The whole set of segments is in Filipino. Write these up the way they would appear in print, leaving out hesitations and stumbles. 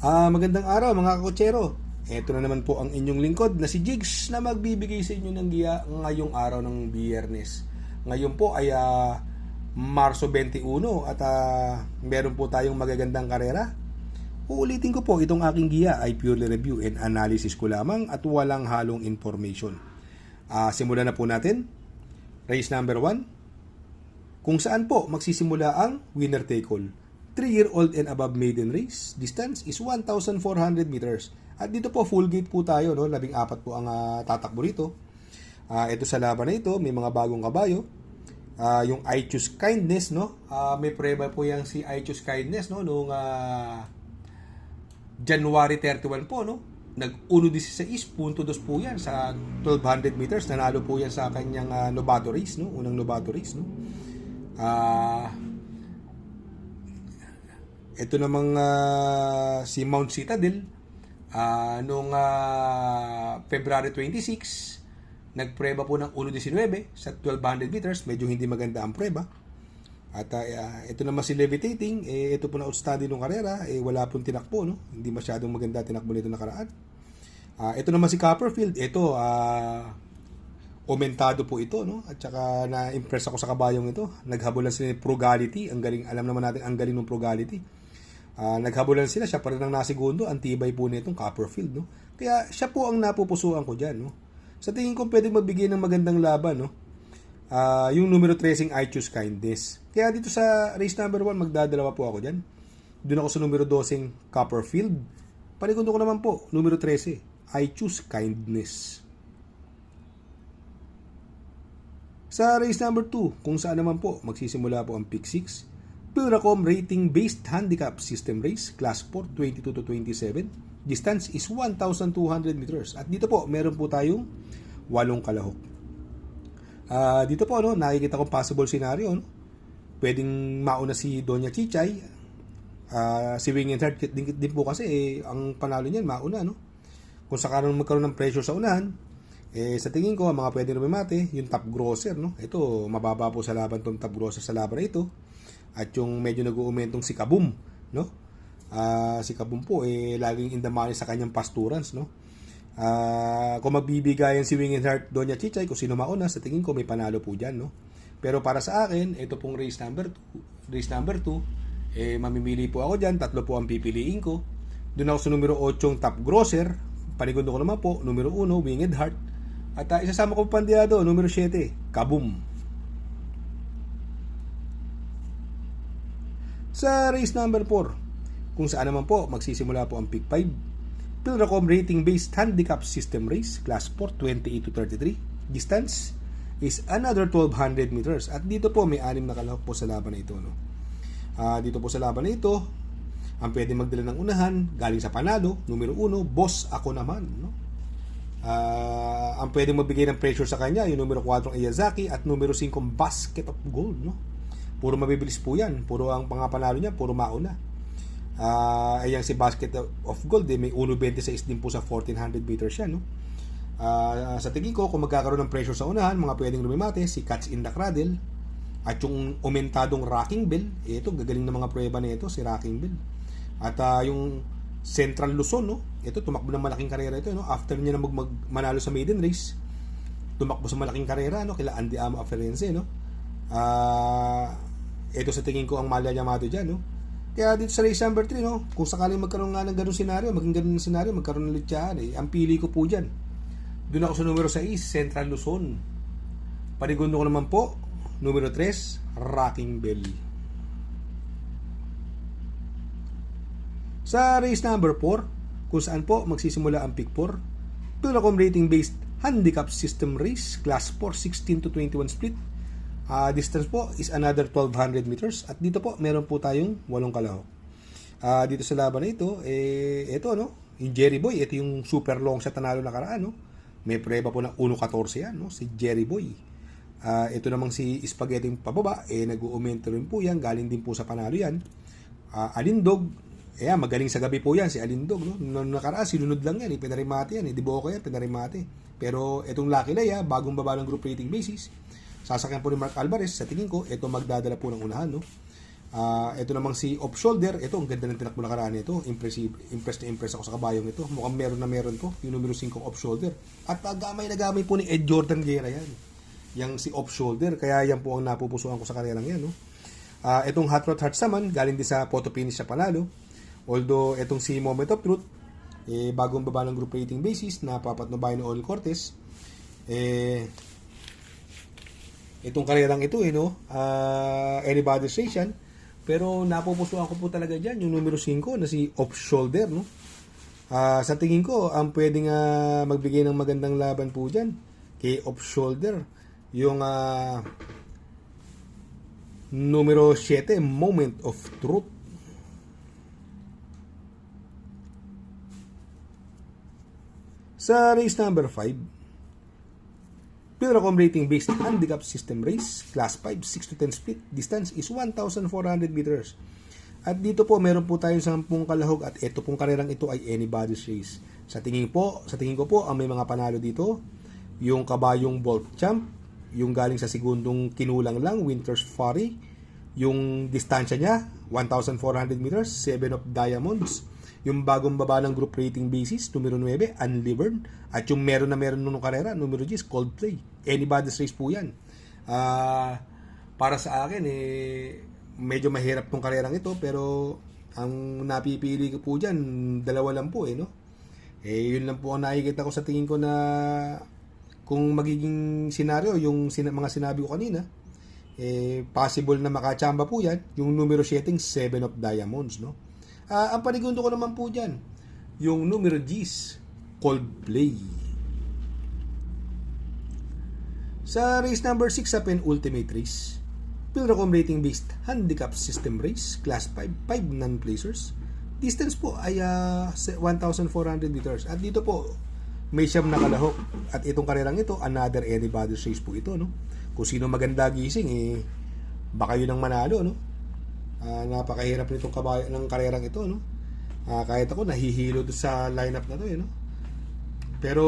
Magandang araw mga kakotsero. Ito na naman po ang inyong lingkod na si Jigs na magbibigay sa inyo ng giya ngayong araw ng Biyernes. Ngayon po ay Marso 21 at meron po tayong magagandang karera. Uulitin ko po, itong aking giya ay purely review and analysis ko lamang at walang halong information. Simulan na po natin. Race number 1, kung saan po magsisimula ang winner take all. 3-year-old and above maiden race. Distance is 1,400 meters. At dito po, full gate po tayo, no? 14 po ang tatakbo rito. Ito sa laban na ito, may mga bagong kabayo. Yung I Choose Kindness, no? May prueba po yan si I Choose Kindness, no? Noong January 31 po, no? Nag-1.16.2 po yan sa 1,200 meters. Nanalo po yan sa kanyang Novato race, no? Unang Novato race, no? Ito namang si Mount Citadel noong February 26, nagpreba po ng 1.19 sa 1,200 meters. Medyo hindi maganda ang preba. At ito naman si Levitating, ito po na outstanding ng karera, wala pong tinakbo, no? Hindi masyadong maganda tinakbo nito nakaraan. Ito naman si Copperfield, ito omentado po ito, no? At saka na-impress ako sa kabayong ito. Naghabulan sila ni Frugality. Ang galing, alam naman natin ang galing ng Frugality. Naghabulan sila, siya pa rin ang nasigundo. Ang tibay po nitong Copperfield, no? Kaya siya po ang napupusuan ko dyan, no? Sa tingin ko pwedeng magbigay ng magandang laban, no? Yung numero 13 I Choose Kindness. Kaya dito sa race number 1, magdadalawa po ako dyan. Doon ako sa numero 12 Copperfield. Panigundo ko naman po, numero 13 I Choose Kindness. Sa race number 2, kung saan naman po magsisimula po ang pick 6, Pilracom rating based handicap system race, class 4, 22 to 27. Distance is 1,200 meters. At dito po, meron po tayong 8 kalahok. Dito po, no, nakikita kong possible scenario, no? Pwedeng mauna si Doña Chichay. Si Wing and Heart din po kasi, ang panalo niyan, mauna, no? Kung sakaroon magkaroon ng pressure sa unahan, sa tingin ko, ang mga pwedeng rumimate, yung top grosser, no? Ito, mababa po sa laban tong top grosser sa laban na ito. At yung medyo nag-uumentong si Kaboom, no? Si Kaboom po, laging in the money sa kanyang pasturans, no? Kung magbibigayan si Wing and Heart, Doña Chichay, kung sino mauna, sa tingin ko may panalo po dyan, no? Pero para sa akin, ito pong race number 2, mamimili po ako dyan, 3 po ang pipiliin ko. Doon ako sa numero 8, top grosser. Panigundo ko naman po, numero 1, Wing and Heart. At isasama ko pandiado, numero 7, Kaboom. Sa race number 4, kung saan naman po magsisimula po ang pick 5, Pilracom rating based handicap system race, class 4, 28 to 33. Distance is another 1,200 meters. At dito po may 6 na kalahok po sa laban na ito, no? Dito po sa laban na ito, ang pwede magdala ng unahan galing sa panalo, numero 1, Boss Ako Naman, no? Ang pwede magbigay ng pressure sa kanya, yung numero 4 Iyazaki at numero 5 Basket of Gold, no? Puro mabibilis po yan. Puro ang pangapanalo niya, puro mauna. Ayan si Basket of Gold, may 1.26 din po sa 1,400 meters yan, no? Sa tingin ko, kung magkakaroon ng pressure sa unahan, mga pwedeng lumimate, si Catch in the Cradle at yung umentadong Rocking Bell. Ito, gagaling na mga prueba na ito, si Rocking Bell. At yung Central Luzon, no? Ito, tumakbo ng malaking karera ito, no? After niya na manalo sa maiden race, tumakbo sa malaking karera, no? Kila Andy Amo Aferense, no? Ito sa tingin ko ang Malia Yamato dyan, no? Kaya dito sa race number 3, no? Kung sakaling magkaroon nga ng ganung senaryo, magkaroon ng litsahan, ang pili ko po dyan. Doon ako sa numero 6, Central Luzon. Panigundo ko naman po, numero 3, Rocking Bell. Sa race number 4, kung saan po magsisimula ang pick 4, Pilracom rating based handicap system race, class 4, 16 to 21 split. Distance po is another 1,200 meters. At dito po, meron po tayong 8 kalahok. Dito sa laban na ito, ito, no? Yung Jerry Boy, ito yung super long shot na nalo nakaraan, no? May preba po ng 1.14 yan, no? Si Jerry Boy. Ito namang si Spaghetti pababa, nag-uumento rin po yan. Galing din po sa panalo yan. Alindog, magaling sa gabi po yan, si Alindog, no? Noong nakaraan, sinunod lang yan, pinarimate yan, di Boca yan, pinarimate. Pero itong Lucky Laya, bagong baba ng group rating basis, sasakyan po ni Mark Alvarez, sa tingin ko, ito magdadala po ng unahan, no? Ito namang si off shoulder, ito ang ganda ng tinakbo na karaan nito. Impressed na impressed ako sa kabayong ito. Mukhang meron to, yung numero 5 off shoulder. At gamay na gamay po ni Ed Jordan Guerra yan. Yang si off shoulder, kaya yan po ang napupusuan ko sa karerang yan, no. Itong Hot Rod Heart Saman, galing din sa photo finish siya panalo. Although itong si Moment of Truth, bagong baba ng group rating basis na papatnubayan ng Oli Cortez, itong karerang ito, anybody's race yan. Pero napupusuan ko po talaga dyan yung numero 5 na si off shoulder, no. Sa tingin ko, ang pwedeng magbigay ng magandang laban po dyan kay off shoulder, yung numero 7, Moment of Truth. Sa race number 5, Pilracom rating based handicap system race, class 5, 6-10 split, distance is 1,400 meters. At dito po meron po tayong 10 kalahok at ito pong karerang ito ay anybody's race. Sa tingin ko po ang may mga panalo dito, yung kabayong Bolt Champ, yung galing sa segundong kinulang lang, Winter's Fury, yung distansya niya 1,400 meters, 7 of Diamonds, yung bagong baba ng group rating basis, numero 9, Unleavened, at yung meron nung karera, numero 10, Coldplay. Anybody's race po yan. Para sa akin, medyo mahirap tong karerang ito, pero ang napipili ko po dyan, dalawa lang po, no? Yun lang po ang nakikita ko sa tingin ko na kung magiging senaryo, yung mga sinabi ko kanina, possible na makachamba po yan, yung numero 7, 7 of Diamonds, no? Ang panigundo ko naman po dyan, yung numero 10, Coldplay. Sa race number 6 sa penultimate race, Pilracom rating based handicap system race, class 5, 5 non-placers. Distance po ay 1,400 meters. At dito po, may siyam na kalahok. At itong karerang ito, another anybody's race po ito, no? Kung sino maganda gising, baka yun ang manalo, no? Napakahirap nitong kabayo ng karerang ito, no? Kahit ako nahihilo sa lineup na to, no? Pero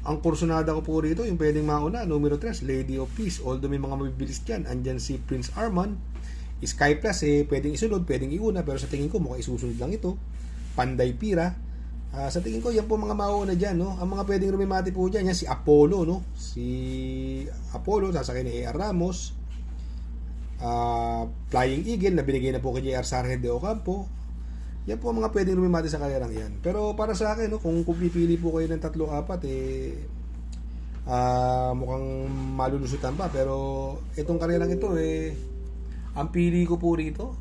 ang kursunada ko po rito, yung pwedeng mauna, numero 3, Lady of Peace. Although may mga mabibilis dyan, andyan si Prince Arman, Sky Plus, pwedeng isunod, pwedeng iuna, pero sa tingin ko mukhang isusunod lang ito. Panday Pira, sa tingin ko yan po mga mauna dyan, no? Ang mga pwedeng rumimati po dyan, yan si Apollo, no? Si Apollo, sasakay ni A.R. Ramos, Flying Eagle na binigay na po kay J.R. Sargent de Ocampo. Yan po ang mga pwedeng rumimati sa karerang yan. Pero para sa akin, no, kung pipili po kayo ng 3-4, mukhang malulusutan pa. Pero itong karerang ito, ang pili ko po rito,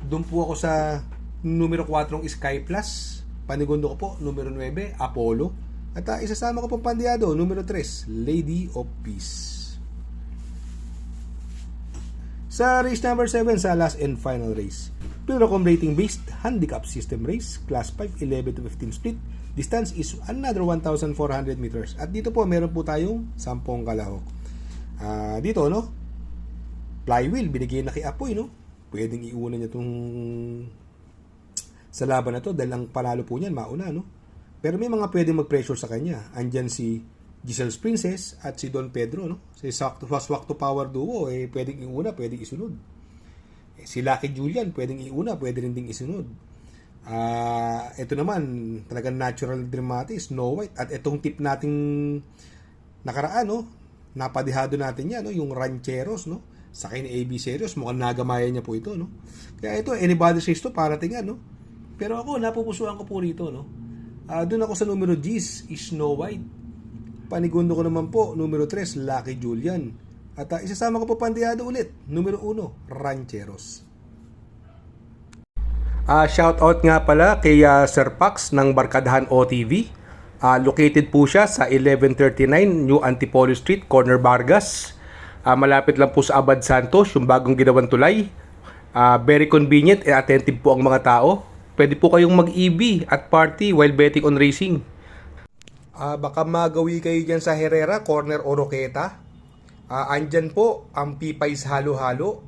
doon po ako sa numero 4 Sky Plus, panigundo ko po numero 9 Apollo, at isasama ko pong pandiado numero 3 Lady of Peace. Sa race number 7 sa last and final race, Pilracom rating based handicap system race, class 5, 11 to 15 split, distance is another 1,400 meters. At dito po meron po tayong 10 kalahok. Dito, no, flywheel binigay na kay Apoy, no? Pwedeng iuna niya itong sa laban na to dahil ang panalo po niyan mauna, no? Pero may mga pwedeng mag-pressure sa kanya. Andyan si Giselle's Princess at si Don Pedro, no? Si Swakto Power Duo, pwedeng iuna, pwedeng isunod. Si Lucky Julian, pwedeng iuna, pwede rin ding isunod. Ito naman, talagang natural dramatic, Snow White. At itong tip nating nakaraan, no? Napadihado natin yan, no? Yung Rancheros, no? Sakay ni AB Serios, mukhang nagamayan niya po ito, no? Kaya ito, anybody's race to, parating yan, no? Pero ako, napupusuan ko po rito, no? Doon ako sa numero 10, Snow White. Panigundo ko naman po, numero 3, Lucky Julian. At isasama ko po pandiado ulit, numero 1, Rancheros. Shoutout nga pala kay Sir Pax ng Barkadahan OTV. Located po siya sa 1139 New Antipolo Street, Corner Vargas. Malapit lang po sa Abad Santos, yung bagong ginawang tulay. Very convenient and attentive po ang mga tao. Pwede po kayong mag-EB at party while betting on racing. Baka magawi kayo dyan sa Herrera, Corner Oroqueta. Andyan po ang Pipay's Halo-Halo.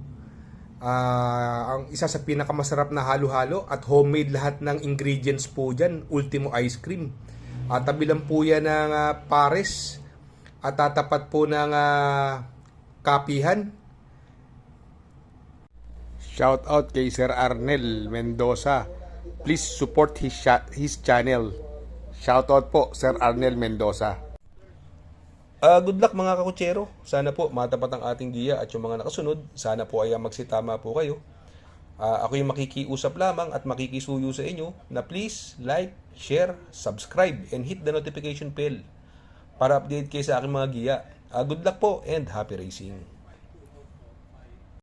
Ang isa sa pinakamasarap na halo-halo at homemade lahat ng ingredients po dyan. Ultimo Ice Cream. Tabi lang po yan ng Pares at tatapat po ng Kapihan. Shout out kay Sir Arnel Mendoza. Please support his channel. Shout out po Sir Arnel Mendoza. Good luck mga kakutsero. Sana po matapat ang ating giya at yung mga nakasunod. Sana po ay magsitama po kayo. Ako yung makikiusap lamang at makikisuyo sa inyo na please like, share, subscribe, and hit the notification bell para update kayo sa aking mga giya. Good luck po and happy racing.